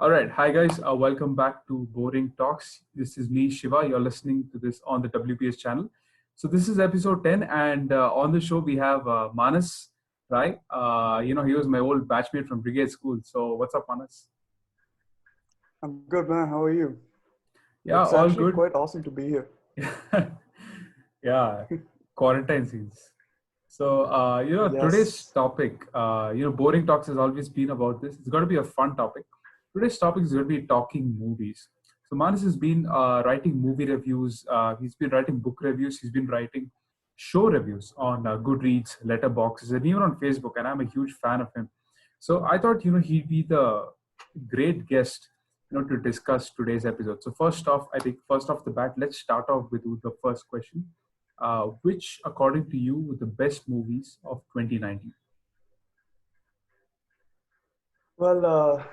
All right. Hi, guys. Welcome back to Boring Talks. This is me, Shiva. You're listening to this on the WPS channel. So, this is episode 10. And on the show, we have Manas, right? He was my old batchmate from Brigade School. So, what's up, Manas? I'm good, man. How are you? Yeah, It's all actually good. quite awesome to be here. Yeah, quarantine scenes. So, today's Yes. topic, Boring Talks has always been about this. It's going to be a fun topic. Today's topic is going to be talking movies. So, Manas has been writing movie reviews. He's been writing book reviews. He's been writing show reviews on GoodReads, Letterbox, and even on Facebook. And I'm a huge fan of him. So, I thought, he'd be the great guest, to discuss today's episode. So, first off the bat, let's start off with the first question. Which, according to you, were the best movies of 2019? Well,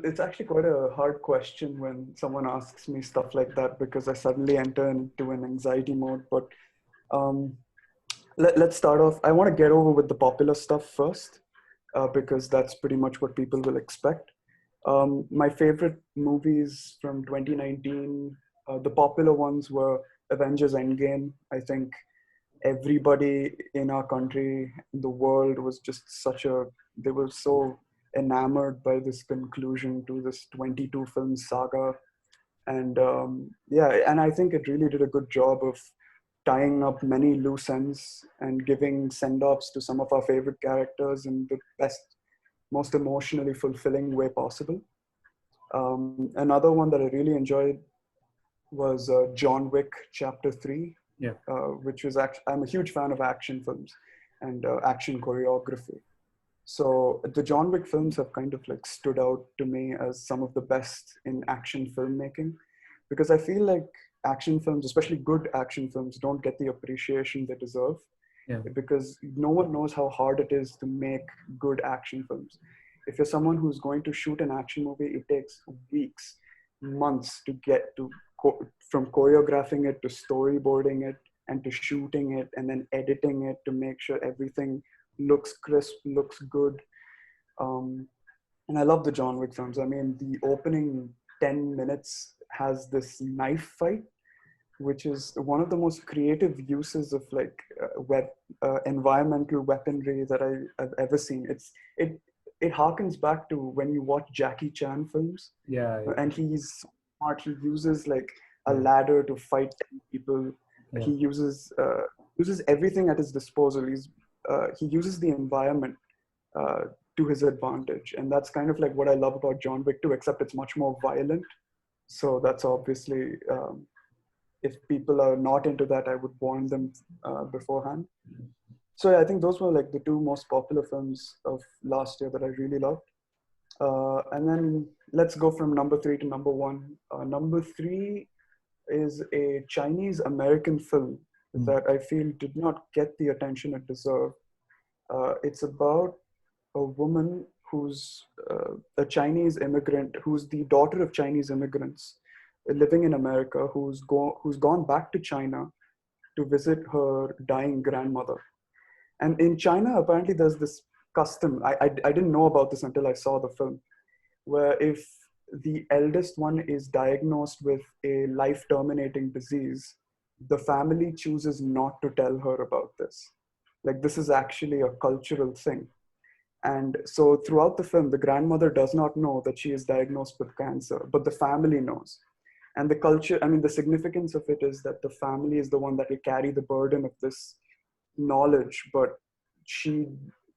it's actually quite a hard question when someone asks me stuff like that because I suddenly enter into an anxiety mode. But um, let's start off. I want to get over with the popular stuff first because that's pretty much what people will expect. My favorite movies from 2019, the popular ones were Avengers Endgame. I think everybody in our country, in the world, was just they were so enamored by this conclusion to this 22 film saga. And and I think it really did a good job of tying up many loose ends and giving send-offs to some of our favorite characters in the best, most emotionally fulfilling way possible. Another one that I really enjoyed was John Wick Chapter 3, Yeah. which was actually, I'm a huge fan of action films and action choreography. So the John Wick films have kind of like stood out to me as some of the best in action filmmaking because I feel like action films, especially good action films, don't get the appreciation they deserve Yeah. because no one knows how hard it is to make good action films. If you're someone who's going to shoot an action movie, it takes weeks, months to get to from choreographing it to storyboarding it and to shooting it and then editing it to make sure everything looks crisp, looks good. Um, and I love the John Wick films. I mean, the opening 10 minutes has this knife fight, which is one of the most creative uses of like environmental weaponry that I've ever seen. It harkens back to when you watch Jackie Chan films, Yeah. Yeah. and he's smart. He uses like a Yeah. ladder to fight 10 people. Yeah. He uses everything at his disposal. He uses the environment uh, to his advantage, and that's kind of like what I love about John Wick 2, except it's much more violent. So that's obviously if people are not into that, I would warn them beforehand. So yeah, I think those were like the two most popular films of last year that I really loved. And then let's go from number three to number one. Number three is a Chinese American film that I feel did not get the attention it deserved. It's about a woman who's a Chinese immigrant, who's the daughter of Chinese immigrants living in America, who's gone back to China to visit her dying grandmother. And in China, apparently, there's this custom. I didn't know about this until I saw the film, where if the eldest one is diagnosed with a life-terminating disease, the family chooses not to tell her about this. Like, this is actually a cultural thing. And so throughout the film, the grandmother does not know that she is diagnosed with cancer, but the family knows. And the culture, I mean, the significance of it is that the family is the one that will carry the burden of this knowledge, but she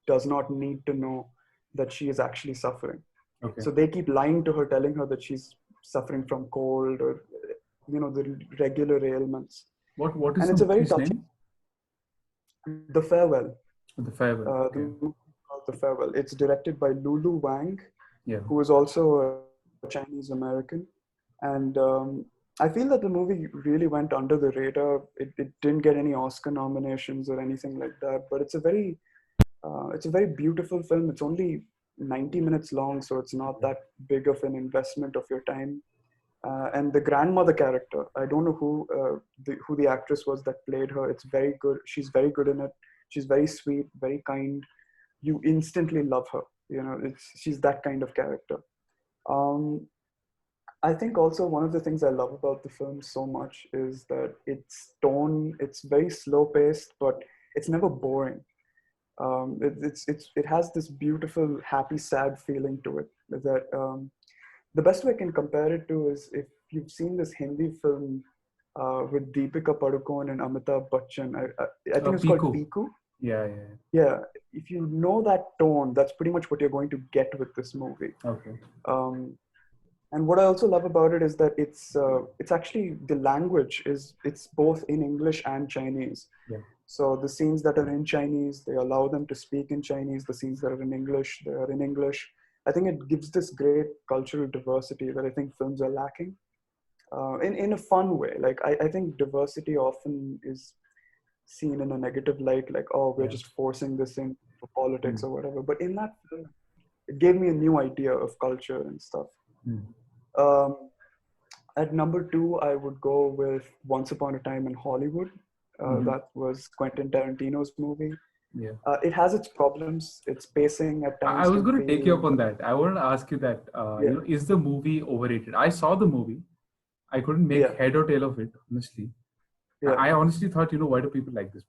does not need to know that she is actually suffering. Okay. So they keep lying to her, telling her that she's suffering from cold or, the regular ailments. What is And the it's a very movie's touching. name? The Farewell. The Farewell. The Okay. movie called The Farewell. It's directed by Lulu Wang, Yeah. who is also a Chinese American. And I feel that the movie really went under the radar. It didn't get any Oscar nominations or anything like that, but it's a very beautiful film. It's only 90 minutes long, so it's not that big of an investment of your time. And the grandmother character, I don't know who the actress was that played her. It's very good. She's very good in it. She's very sweet, very kind. You instantly love her. She's that kind of character. Um, I think also one of the things I love about the film so much is that its tone, it's very slow paced, but it's never boring. It has this beautiful, happy, sad feeling to it. That the best way I can compare it to is if you've seen this Hindi film with Deepika Padukone and Amitabh Bachchan. I think it's called Piku. Piku. Yeah, yeah. Yeah, if you know that tone, that's pretty much what you're going to get with this movie. Okay. Um, and what I also love about it is that it's actually the language is it's both in English and Chinese. Yeah. So the scenes that are in Chinese, they allow them to speak in Chinese. The scenes that are in English, they are in English. I think it gives this great cultural diversity that I think films are lacking in a fun way. Like I think diversity often is seen in a negative light, like, oh, we're Yeah. just forcing this in for politics Mm. or whatever. But in that film, it gave me a new idea of culture and stuff. Mm. Um, at number two, I would go with Once Upon a Time in Hollywood. That was Quentin Tarantino's movie. Yeah. It has its problems. Its pacing at I times was can going to take you feel, up on that. I want to ask you that, yeah, is the movie overrated? I saw the movie. I couldn't make yeah, head or tail of it, honestly. yeah, I honestly thought, why do people like this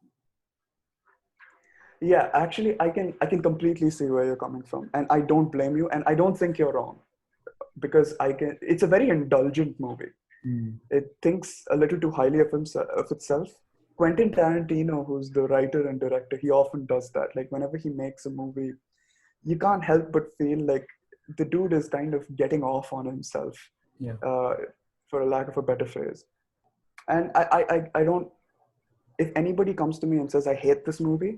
yeah. Actually, I can completely see where you're coming from, and I don't blame you, and I don't think you're wrong because I can. It's a very indulgent movie. movie? It thinks a little too highly of itself. Quentin Tarantino, who's the writer and director, he often does that. Like whenever he makes a movie, you can't help but feel like the dude is kind of getting off on himself, Yeah. uh, for a lack of a better phrase. And I don't. If anybody comes to me and says I hate this movie,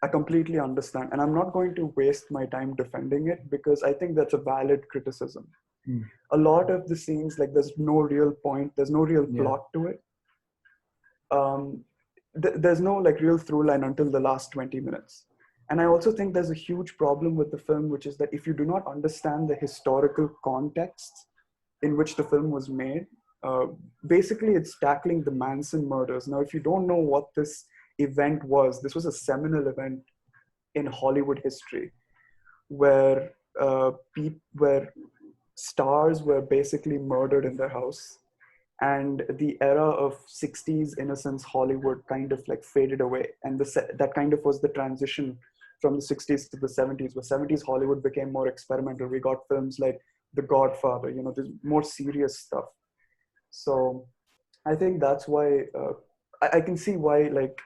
I completely understand, and I'm not going to waste my time defending it because I think that's a valid criticism. Mm. A lot of the scenes, like there's no real point, there's no real Yeah. plot to it. Um, there's no like real through line until the last 20 minutes. And I also think there's a huge problem with the film, which is that if you do not understand the historical context in which the film was made, uh, basically it's tackling the Manson murders. Now, if you don't know what this event was, this was a seminal event in Hollywood history where where stars were basically murdered in their house, and the era of 60s innocence Hollywood kind of like faded away, and that kind of was the transition from the 60s to the 70s, where 70s Hollywood became more experimental. We got films like The Godfather, there's more serious stuff. So I think that's why I can see why, like,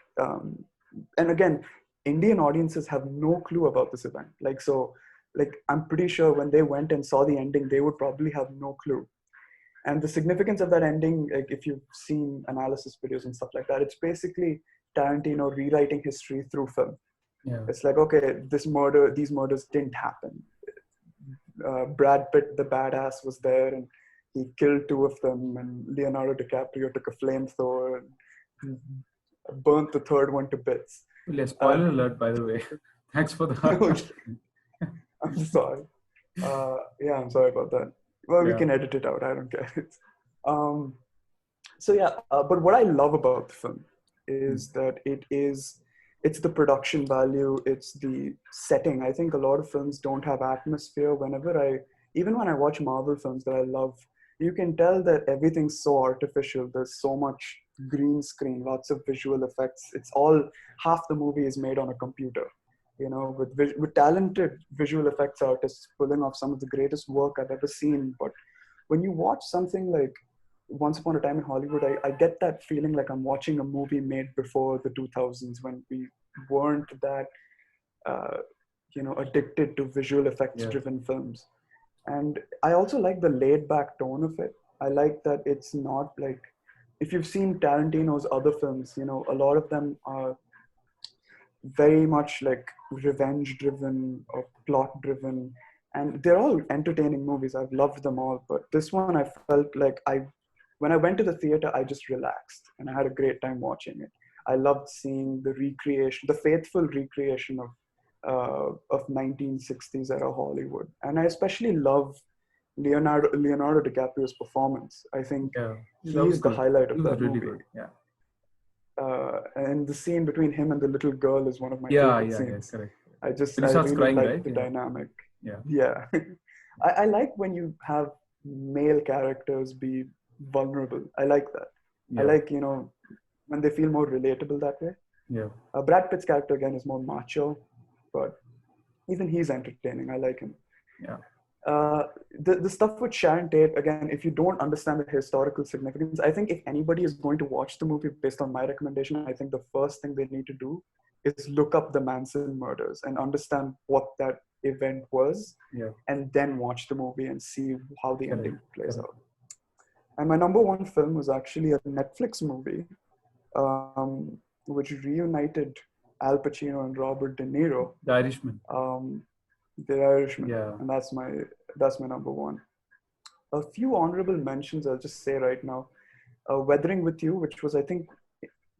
and again, Indian audiences have no clue about this event. Like, I'm pretty sure when they went and saw the ending, they would probably have no clue. And the significance of that ending, like if you've seen analysis videos and stuff like that, it's basically Tarantino rewriting history through film. Yeah. It's like, okay, these murders didn't happen. Brad Pitt, the badass, was there and he killed two of them, and Leonardo DiCaprio took a flamethrower and burnt the third one to bits. Yeah, spoiler alert, by the way. Thanks for the. I'm sorry. Yeah, I'm sorry about that. Well, we Yeah. can edit it out. I don't care. So yeah, but what I love about the film is that it's the production value, it's the setting. I think a lot of films don't have atmosphere. Even when I watch Marvel films that I love, you can tell that everything's so artificial. There's so much green screen, lots of visual effects. It's all, half the movie is made on a computer, with talented visual effects artists pulling off some of the greatest work I've ever seen. But when you watch something like Once Upon a Time in Hollywood, I get that feeling like I'm watching a movie made before the 2000s, when we weren't that, addicted to visual effects driven films. And I also like the laid back tone of it. I like that it's not like, if you've seen Tarantino's other films, a lot of them are very much like revenge driven or plot driven, and they're all entertaining movies. I've loved them all, but this one I felt like when I went to the theater, I just relaxed and I had a great time watching it. I loved seeing the faithful recreation of 1960s era Hollywood, and I especially love Leonardo DiCaprio's performance. I think Yeah. he That was is the good. highlight It of was that really movie. good. Yeah. And the scene between him and the little girl is one of my Yeah. favorite Yeah. Yeah. scenes. Correct. I When he starts really crying, like right? the Yeah. dynamic. Yeah. Yeah. I like when you have male characters be vulnerable. I like that. I Yeah. like, when they feel more relatable that way. Yeah. Brad Pitt's character, again, is more macho, but even he's entertaining. I like him. Yeah. Uh, the stuff with Sharon Tate, again, if you don't understand the historical significance, I think if anybody is going to watch the movie based on my recommendation, I think the first thing they need to do is look up the Manson murders and understand what that event was, Yeah. and then watch the movie and see how the Correct. ending plays Correct. out. And my number one film was actually a Netflix movie, which reunited Al Pacino and Robert De Niro, The Irishman. um, The Irishman, Yeah. and that's my number one. A few honorable mentions I'll just say right now. Weathering with You, which was, I think,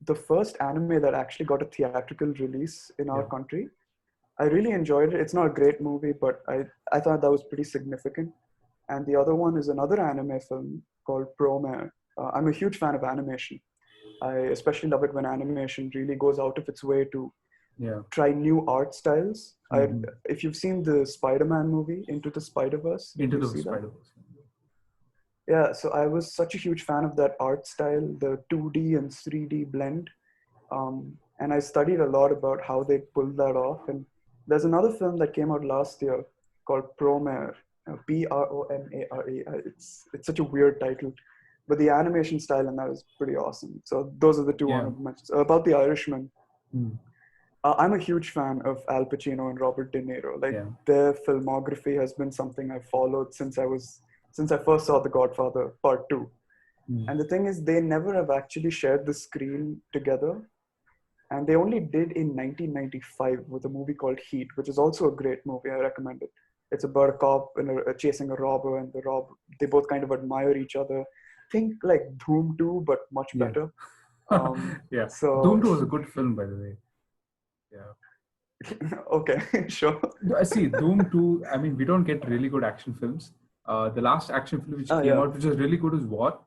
the first anime that actually got a theatrical release in our Yeah. country. I really enjoyed it. It's not a great movie, but I thought that was pretty significant. And the other one is another anime film called Promare. I'm a huge fan of animation. I especially love it when animation really goes out of its way to Yeah. try new art styles. Mhm. If you've seen the Spider-Man movie, Into the Spider-Verse, did Into you the see that? Spider-Verse. Yeah, so I was such a huge fan of that art style, the 2D and 3D blend. And I studied a lot about how they pulled that off. And there's another film that came out last year called Promare, Promare. It's such a weird title, but the animation style in that is pretty awesome. So those are the two Yeah. honorable mentions. About The Irishman, Mm. I'm a huge fan of Al Pacino and Robert De Niro. Like Yeah. their filmography has been something I've followed since I first saw The Godfather Part Two. Mm. And the thing is, they never have actually shared the screen together. And they only did in 1995 with a movie called Heat, which is also a great movie. I recommend it. It's about a cop and chasing a robber, and they both kind of admire each other. Think like Dhoom 2, but much Yeah. better. Yeah. So Doom 2 was a good film, by the way. Yeah. okay, sure. I see Doom 2. I mean, we don't get really good action films. The last action film which came Yeah. out, which was really good, was War.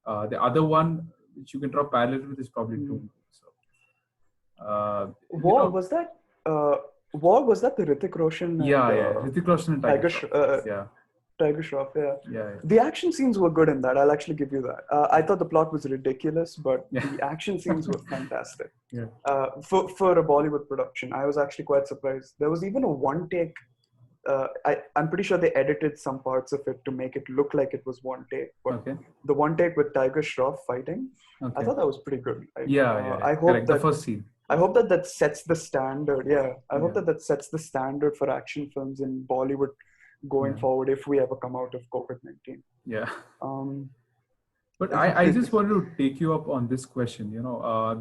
The other one, which you can draw parallel with, is probably Doom. So, War was that? War was that the Hrithik Roshan and yeah. Hrithik Roshan and Tiger Shroff. Yeah. Tiger Shroff, yeah. Yeah. The action scenes were good in that. I'll actually give you that. I thought the plot was ridiculous, but Yeah. the action scenes were fantastic. Yeah. For a Bollywood production, I was actually quite surprised. There was even a one take. I'm pretty sure they edited some parts of it to make it look like it was one take. But Okay. the one take with Tiger Shroff fighting, Okay. I thought that was pretty good. Yeah. I hope Correct. that The first scene. I hope that sets the standard. Yeah, I hope that sets the standard for action films in Bollywood going forward if we ever come out of COVID-19. Yeah. Um, But I just wanted to take you up on this question,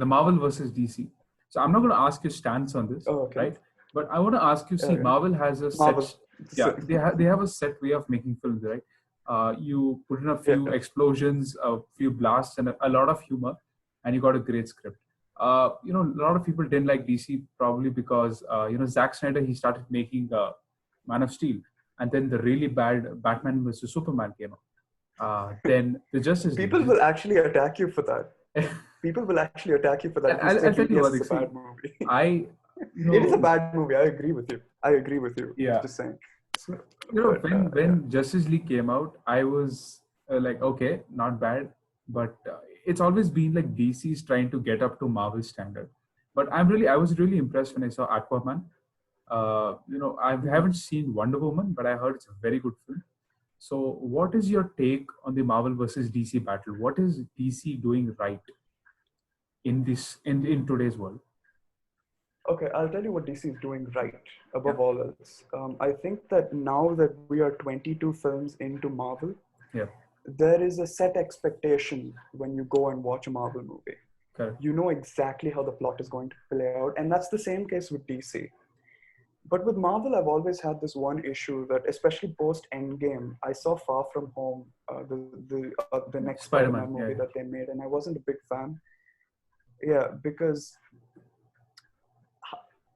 the Marvel versus DC. So I'm not going to ask your stance on this, right? But I want to ask you, see, Marvel has a set, they have a set way of making films, right? You put in a few explosions, a few blasts, and a lot of humor, and you got a great script. A lot of people didn't like DC probably because, Zack Snyder, he started making Man of Steel, and then the really bad Batman versus Superman came out. Then the Justice League. People will actually attack you for that. People will actually attack you for that. I'll tell you what, it's a bad movie. It is a bad movie. I agree with you. Yeah. Just saying. So, when Justice League came out, I was like, okay, not bad. But it's always been like DC is trying to get up to Marvel standard. But I was really impressed when I saw Aquaman. I haven't seen Wonder Woman, but I heard it's a very good film. So what is your take on the Marvel versus DC battle? What is DC doing right in today's world? Okay, I'll tell you what DC is doing right above all else. I think that now that we are 22 films into Marvel, there is a set expectation when you go and watch a Marvel movie. Correct. You know exactly how the plot is going to play out, and that's the same case with DC. But with Marvel, I've always had this one issue that, especially post Endgame, I saw Far From Home, the next Spider-Man movie that they made, and I wasn't a big fan. Yeah, because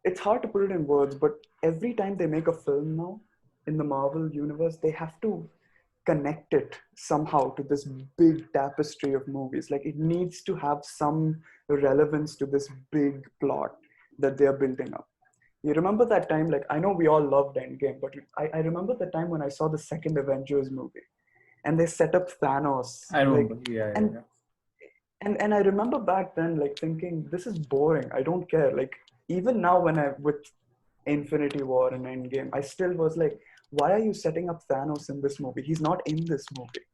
it's hard to put it in words, but every time they make a film now in the Marvel universe, they have to connect it somehow to this big tapestry of movies. Like it needs to have some relevance to this big plot that they're building up. You remember that time, like, I know we all loved Endgame, but I remember the time when I saw the second Avengers movie and they set up Thanos. I Like, remember. Yeah, yeah, and, yeah. and I remember back then, like, thinking, this is boring. I don't care. Like, even now with Infinity War and Endgame, I still was like, why are you setting up Thanos in this movie? He's not in this movie.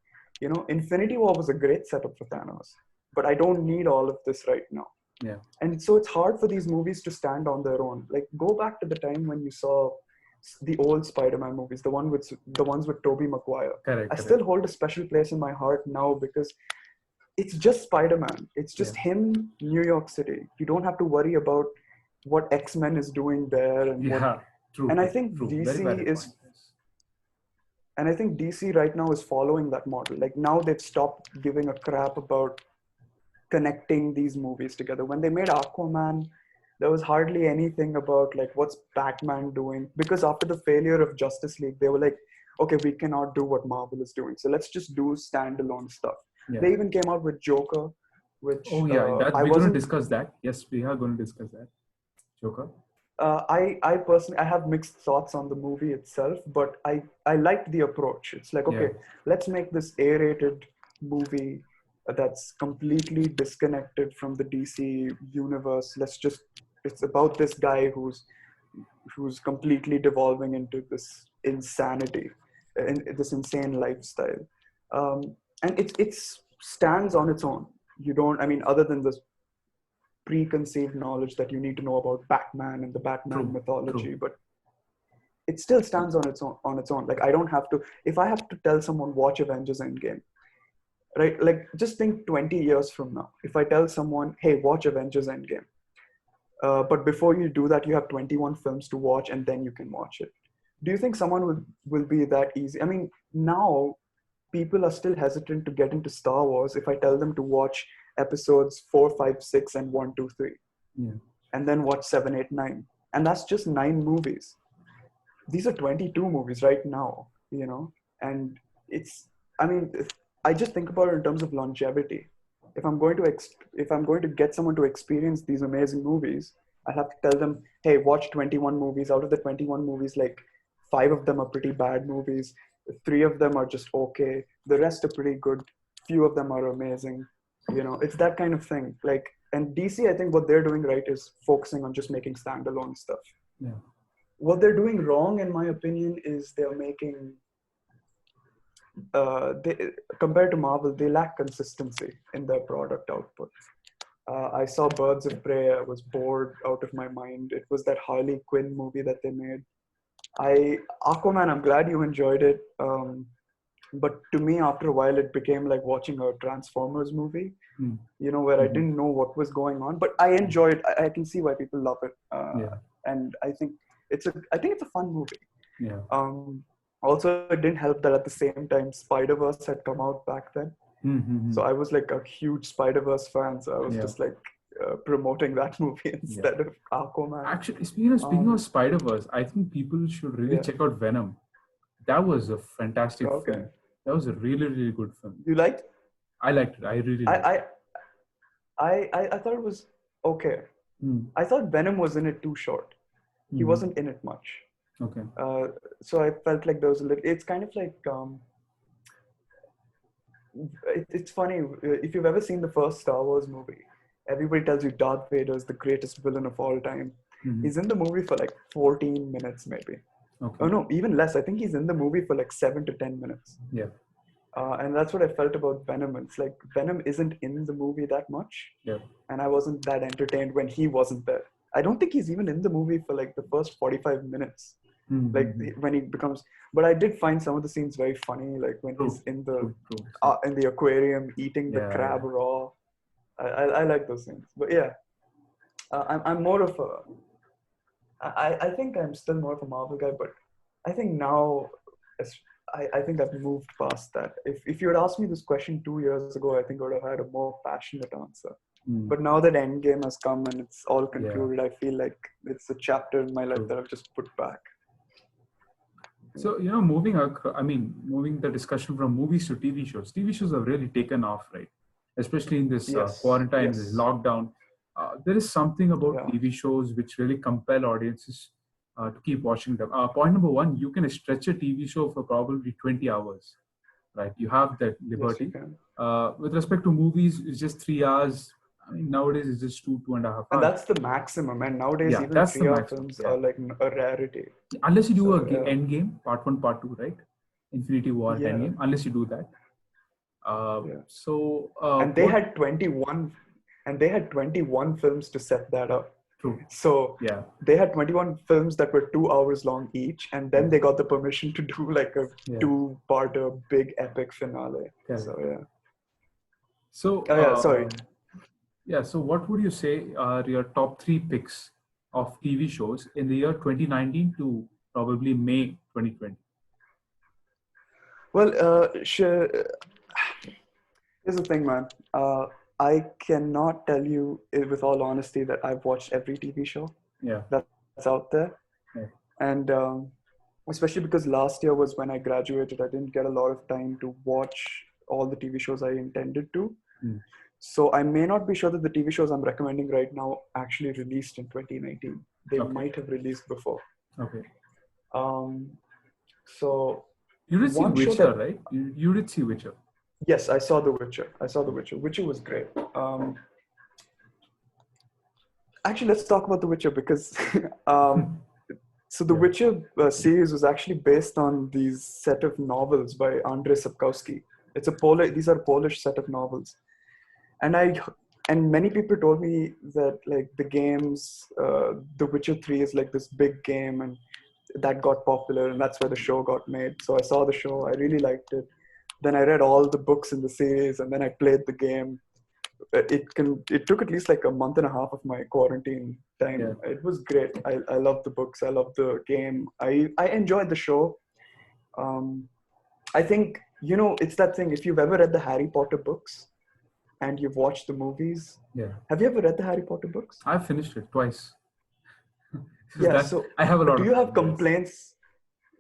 Infinity War was a great setup for Thanos, but I don't need all of this right now. Yeah. And so it's hard for these movies to stand on their own. Like, go back to the time when you saw the old Spider-Man movies, the ones with Tobey Maguire. Correct. I still hold a special place in my heart now because it's just Spider-Man. It's just him, New York City. You don't have to worry about what X-Men is doing there and what. Yeah. True. And True, I think true. DC Very valid is, point. Yes. and I think DC right now is following that model. Like, now they've stopped giving a crap about connecting these movies together. When they made Aquaman, there was hardly anything about like what's Batman doing, because after the failure of Justice League, they were like, okay, we cannot do what Marvel is doing, so let's just do standalone stuff. Yeah. They even came out with Joker, which Oh yeah, that I we're going to wasn't. discuss that. Yes, we are going to discuss that. Joker. I personally, I have mixed thoughts on the movie itself, but I liked the approach. It's like, okay, let's make this A-rated movie that's completely disconnected from the DC universe. It's about this guy who's completely devolving into this insanity, in this insane lifestyle, and it stands on its own. You don't, I mean, other than this preconceived knowledge that you need to know about Batman and the Batman mythology, but it still stands on its own. Like, I don't have to, if I have to tell someone watch Avengers Endgame, right? Like, just think 20 years from now, if I tell someone, hey, watch Avengers Endgame, but before you do that, you have 21 films to watch and then you can watch it. Do you think someone will be that easy? I mean, now people are still hesitant to get into Star Wars if I tell them to watch episodes 4, 5, 6, and 1, 2, 3. Yeah. And then watch 7, 8, 9. And that's just 9 movies. These are 22 movies right now, and I just think about it in terms of longevity. If I'm going to get someone to experience these amazing movies, I have to tell them, hey, watch 21 movies. Out of the 21 movies, like 5 of them are pretty bad movies. 3 of them are just okay. The rest are pretty good. Few of them are amazing. It's that kind of thing. Like, and DC, I think what they're doing right is focusing on just making standalone stuff. Yeah. What they're doing wrong, in my opinion, is they're making, compared to Marvel, they lack consistency in their product output. I saw Birds of Prey. I was bored out of my mind. It was that Harley Quinn movie that they made. Aquaman, I'm glad you enjoyed it. But to me, after a while, it became like watching a Transformers movie, where I didn't know what was going on. But I enjoyed. I can see why people love it, and I think it's a fun movie. Yeah. Also, it didn't help that at the same time, Spider-Verse had come out back then. So I was like a huge Spider-Verse fan. So I was just like promoting that movie instead of Aquaman. Actually, speaking of Spider-Verse, I think people should really check out Venom. That was a fantastic film. That was a really, really good film. You liked? I liked it. I really liked it. I thought it was okay. I thought Venom was in it too short. He wasn't in it much. Okay. So I felt like there was a little. It's kind of like it's funny, if you've ever seen the first Star Wars movie, everybody tells you Darth Vader is the greatest villain of all time. He's in the movie for like 14 minutes maybe. Okay. Oh no, even less. I think he's in the movie for like 7 to 10 minutes. Yeah. And that's what I felt about Venom. It's like Venom isn't in the movie that much. Yeah. And I wasn't that entertained when he wasn't there. I don't think he's even in the movie for like the first 45 minutes. Like when he becomes, but I did find some of the scenes very funny, like when he's in the aquarium eating the crab raw. I like those things. But yeah, I'm more of I think I'm still more of a Marvel guy, but I think now I think I've moved past that. If you had asked me this question 2 years ago, I think I would have had a more passionate answer. But now that Endgame has come and it's all concluded, I feel like it's a chapter in my life that I've just put back. So, moving the discussion from movies to TV shows. TV shows have really taken off, right? Especially in this quarantine, this lockdown. There is something about TV shows which really compel audiences to keep watching them. Point number one, you can stretch a TV show for probably 20 hours, right? You have that Yes, you liberty. can. With respect to movies, it's just 3 hours. I mean, nowadays it's just two and a half And hours. that's the maximum. And nowadays, Yeah, even that's the 3 hour maximum. films Yeah. are like a rarity. Unless you do So, a Endgame, part one, part two, right? Infinity War, Yeah. Endgame. Unless you do that. Yeah. So And they had 21 films to set that up. True. So Yeah. they had 21 films that were 2 hours long each, and then they got the permission to do like a two-parter big epic finale. Correct. So yeah. So Sorry. Yeah. So what would you say are your top 3 picks of TV shows in the year 2019 to probably May 2020? Well, here's the thing, man. I cannot tell you with all honesty that I've watched every TV show that's out there. Yeah. And especially because last year was when I graduated, I didn't get a lot of time to watch all the TV shows I intended to. So I may not be sure that the TV shows I'm recommending right now actually released in 2019. They might have released before. Okay. So you did see Witcher, right? You did see Witcher. Yes, I saw The Witcher. Witcher was great. Actually, let's talk about The Witcher because so The Witcher series was actually based on these set of novels by Andrzej Sapkowski. These are Polish set of novels, and many people told me that like the games, The Witcher 3 is like this big game and that got popular and that's where the show got made. So I saw the show, I really liked it. Then I read all the books in the series and then I played the game. It took at least like a month and a half of my quarantine time. Yeah. It was great. I loved the books. I loved the game. I enjoyed the show. I think, it's that thing. If you've ever read the Harry Potter books and you've watched the movies. Yeah. Have you ever read the Harry Potter books? I've finished it twice. Yeah. So I have a lot. Do you have complaints?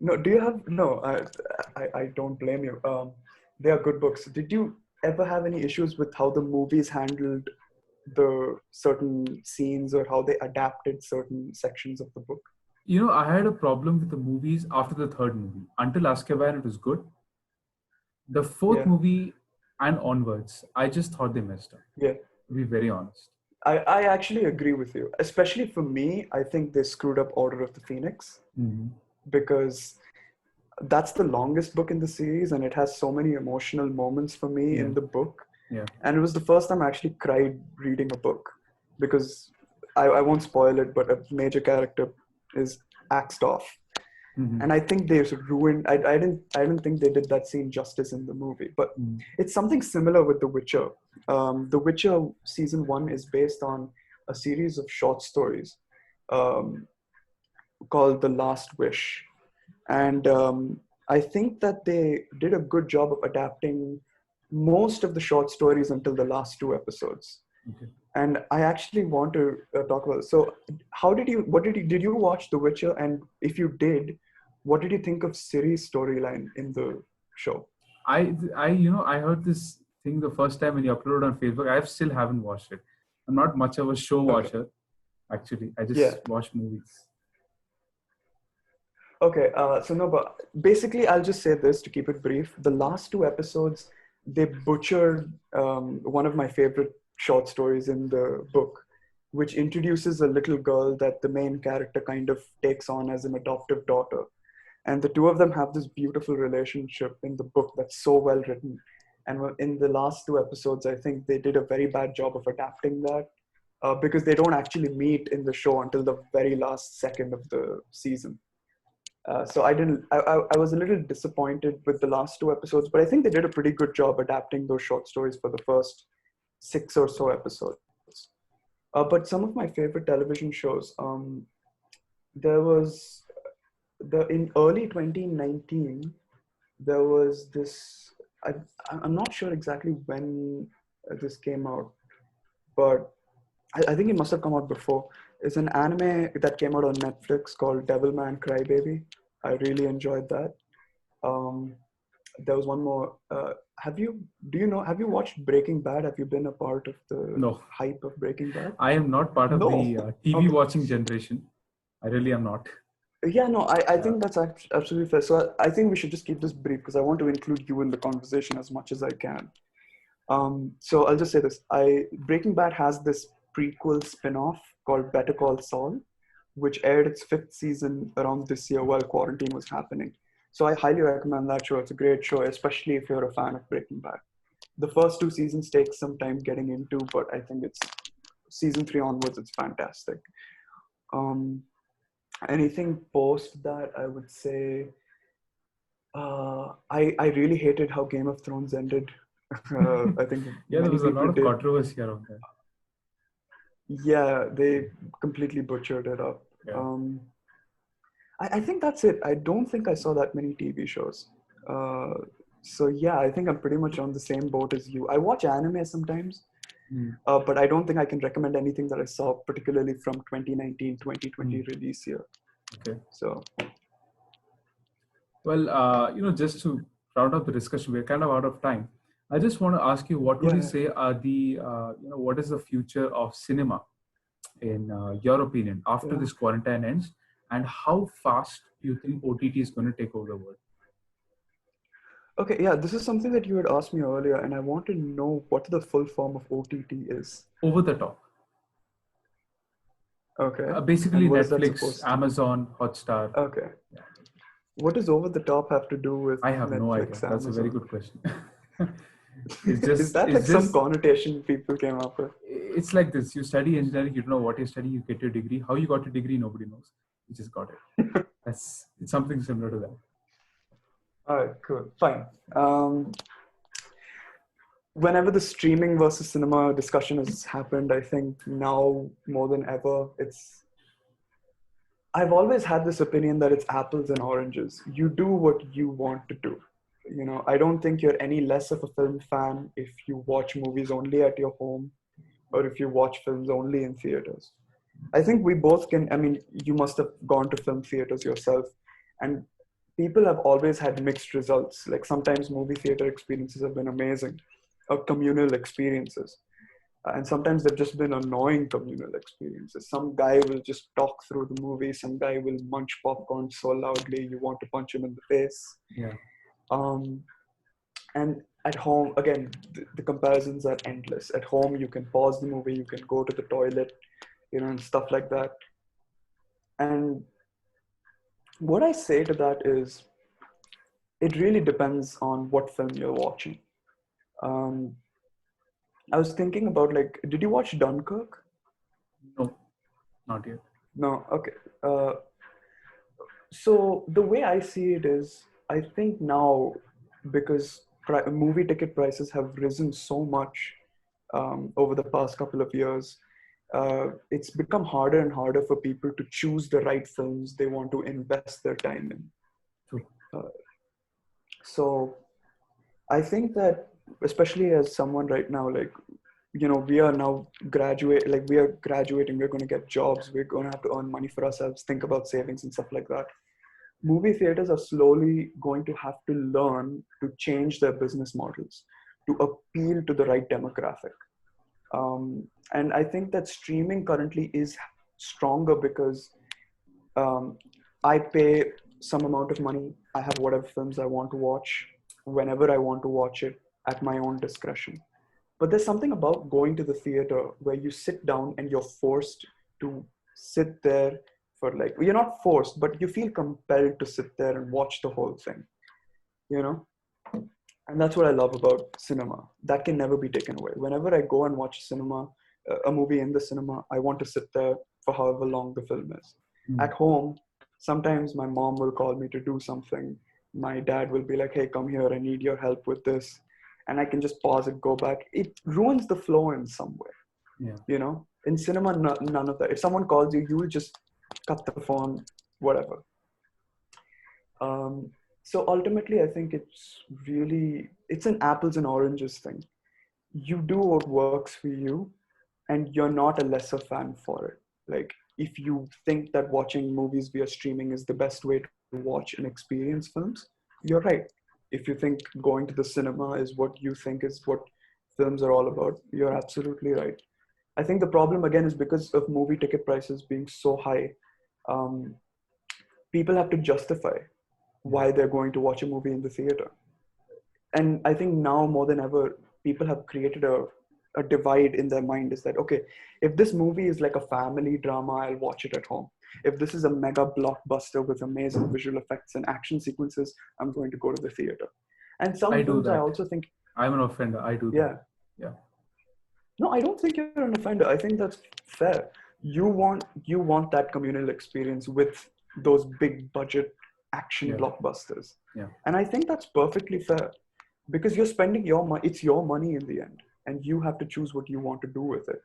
No. Do you have? No. I don't blame you. They are good books. Did you ever have any issues with how the movies handled the certain scenes or how they adapted certain sections of the book? I had a problem with the movies after the third movie. Until Azkaban, it was good. The fourth movie and onwards, I just thought they messed up. Yeah. To be very honest. I actually agree with you. Especially for me, I think they screwed up Order of the Phoenix. Mm-hmm. Because that's the longest book in the series and it has so many emotional moments for me in the book. Yeah. And it was the first time I actually cried reading a book because I won't spoil it, but a major character is axed off. Mm-hmm. And I think they ruined, I didn't think they did that scene justice in the movie, but it's something similar with The Witcher. The Witcher season 1 is based on a series of short stories called The Last Wish. And I think that they did a good job of adapting most of the short stories until the last 2 episodes. Okay. And I actually want to talk about it. So did you watch The Witcher? And if you did, what did you think of Ciri's storyline in the show? I heard this thing the first time when you uploaded on Facebook. I still haven't watched it. I'm not much of a show watcher, actually. I just watch movies. Okay, but basically I'll just say this to keep it brief. The last 2 episodes, they butchered one of my favorite short stories in the book, which introduces a little girl that the main character kind of takes on as an adoptive daughter. And the 2 of them have this beautiful relationship in the book that's so well written. And in the last 2 episodes, I think they did a very bad job of adapting that because they don't actually meet in the show until the very last second of the season. So I was a little disappointed with the last 2 episodes, but I think they did a pretty good job adapting those short stories for the first 6 or so episodes. But some of my favorite television shows, there was in early 2019, there was this, I'm not sure exactly when this came out, but I think it must have come out before. It's an anime that came out on Netflix called Devilman Crybaby. I really enjoyed that. There was one more. Have you watched Breaking Bad? Have you been a part of the hype of Breaking Bad? I am not part of the TV watching generation. I really am not. Yeah, no, I Yeah. think that's absolutely fair. So I think we should just keep this brief because I want to include you in the conversation as much as I can. So I'll just say this: Breaking Bad has this prequel spin-off called Better Call Saul, which aired its fifth season around this year while quarantine was happening. So I highly recommend that show. It's a great show, especially if you're a fan of Breaking Bad. The first two seasons take some time getting into, but I think it's season three onwards, it's fantastic. Um, Anything post that, I would say, I really hated how Game of Thrones ended. I think Yeah, there many was a people lot of did. controversy around that. Yeah, they completely butchered it up. Yeah. Um, I think that's it. I don't think I saw that many TV shows. Uh, so yeah, I think I'm pretty much on the same boat as you. I watch anime sometimes, Hmm. but I don't think I can recommend anything that I saw, particularly from 2019, 2020 Hmm. release year. Okay. So Well, just to round up the discussion, we're kind of out of time. I just want to ask you, what would you yeah, say are what is the future of cinema in your opinion after yeah. this quarantine ends, and how fast do you think OTT is going to take over the world? Okay, yeah, this is something that you had asked me earlier, and I want to know what the full form of OTT is. Over the top. Okay, Basically, and what is that Netflix, supposed to? Amazon, Hotstar. Okay, Yeah. what does over the top have to do with I have no idea. Netflix, That's a very Amazon? good question. it's Is just, that like it's some just, connotation people came up with? it's like this. You study engineering, you don't know what you're studying, you get your degree. How you got your degree, nobody knows. You just got it. It's something similar to that. All right, cool, fine. Whenever the streaming versus cinema discussion has happened, I think now more than ever, I've always had this opinion that it's apples and oranges. You do what you want to do. I don't think you're any less of a film fan if you watch movies only at your home or if you watch films only in theaters. I think we both can. I mean, you must have gone to film theaters yourself, and people have always had mixed results. Like sometimes movie theater experiences have been amazing, or communal experiences, and sometimes they've just been annoying communal experiences. Some guy will just talk through the movie. Some guy will munch popcorn so loudly you want to punch him in the face. Yeah. Um, and at home, again, the comparisons are endless. At home, you can pause the movie, you can go to the toilet, and stuff like that. And what I say to that is, it really depends on what film you're watching. Um, I was thinking about like, did you watch Dunkirk? No, not yet. No, okay. So the way I see it is, I think now because movie ticket prices have risen so much over the past couple of years, it's become harder and harder for people to choose the right films they want to invest their time in. True. So I think that, especially as someone right now, like, we are now we are graduating, we're going to get jobs, we're going to have to earn money for ourselves, think about savings and stuff like that. Movie theaters are slowly going to have to learn to change their business models to appeal to the right demographic. And I think that streaming currently is stronger because um, I pay some amount of money. I have whatever films I want to watch whenever I want to watch it at my own discretion. But there's something about going to the theater where you sit down and you're forced to sit there for like, you're not forced, but you feel compelled to sit there and watch the whole thing, you know? And that's what I love about cinema. That can never be taken away. Whenever I go and watch cinema, a movie in the cinema, I want to sit there for however long the film is. Mm. At home, sometimes my mom will call me to do something. My dad will be like, hey, come here, I need your help with this. And I can just pause it, go back. It ruins the flow in some way, Yeah. In cinema, none of that. If someone calls you, you will just cut the phone, whatever. Um, so ultimately, I think it's an apples and oranges thing. You do what works for you, and you're not a lesser fan for it. Like, if you think that watching movies via streaming is the best way to watch and experience films, you're right. If you think going to the cinema is what you think is what films are all about, you're absolutely right. I think the problem again is because of movie ticket prices being so high. Um, people have to justify why they're going to watch a movie in the theater. And I think now more than ever, people have created a divide in their mind. Is that, okay, if this movie is like a family drama, I'll watch it at home. If this is a mega blockbuster with amazing visual effects and action sequences, I'm going to go to the theater. And some I do films, I that. also think, I'm an offender. I do yeah. that. Yeah. No, I don't think you're an offender. I think that's fair. You want that communal experience with those big budget action blockbusters. Yeah. And I think that's perfectly fair, because you're spending your money. It's your money in the end, and you have to choose what you want to do with it.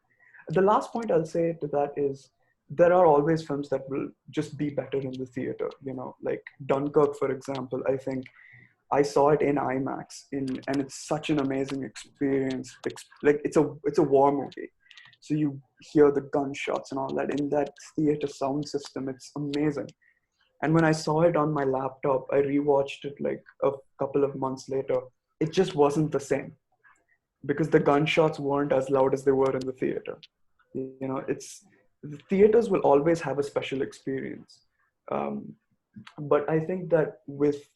The last point I'll say to that is, there are always films that will just be better in the theater. Like Dunkirk, for example. I think I saw it in IMAX, and it's such an amazing experience. Like it's a war movie, so you hear the gunshots and all that in that theater sound system. It's amazing. And when I saw it on my laptop, I rewatched it like a couple of months later. It just wasn't the same, because the gunshots weren't as loud as they were in the theater. It's the theaters will always have a special experience. But I think that with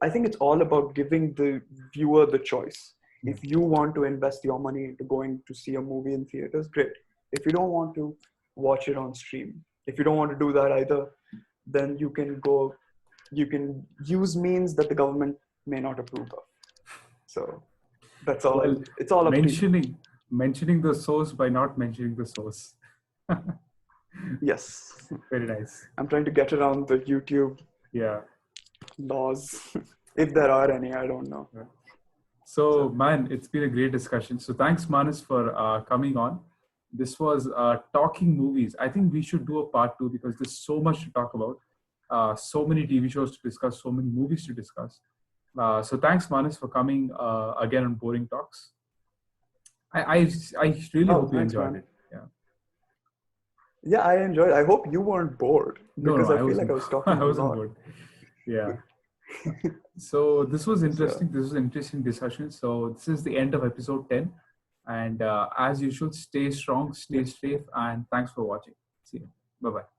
I think it's all about giving the viewer the choice. If you want to invest your money into going to see a movie in theaters, great. If you don't want to, watch it on stream. If you don't want to do that either, then you can use means that the government may not approve of. So that's all. Well, It's all up to you. mentioning the source by not mentioning the source. Yes. Very nice. I'm trying to get around the YouTube laws, if there are any. I don't know. So, man, it's been a great discussion. So thanks, Manas, for coming on. This was talking movies. I think we should do a part 2, because there's so much to talk about. So many TV shows to discuss, so many movies to discuss. So thanks, Manas, for coming again on Boring Talks. I really hope you enjoyed it. Yeah, I enjoyed it. I hope you weren't bored, because I feel like I was talking a lot. I wasn't bored. Yeah. So this was interesting. This was an interesting discussion. So this is the end of episode 10. And as usual, stay strong, stay safe, and thanks for watching. See you. Bye-bye.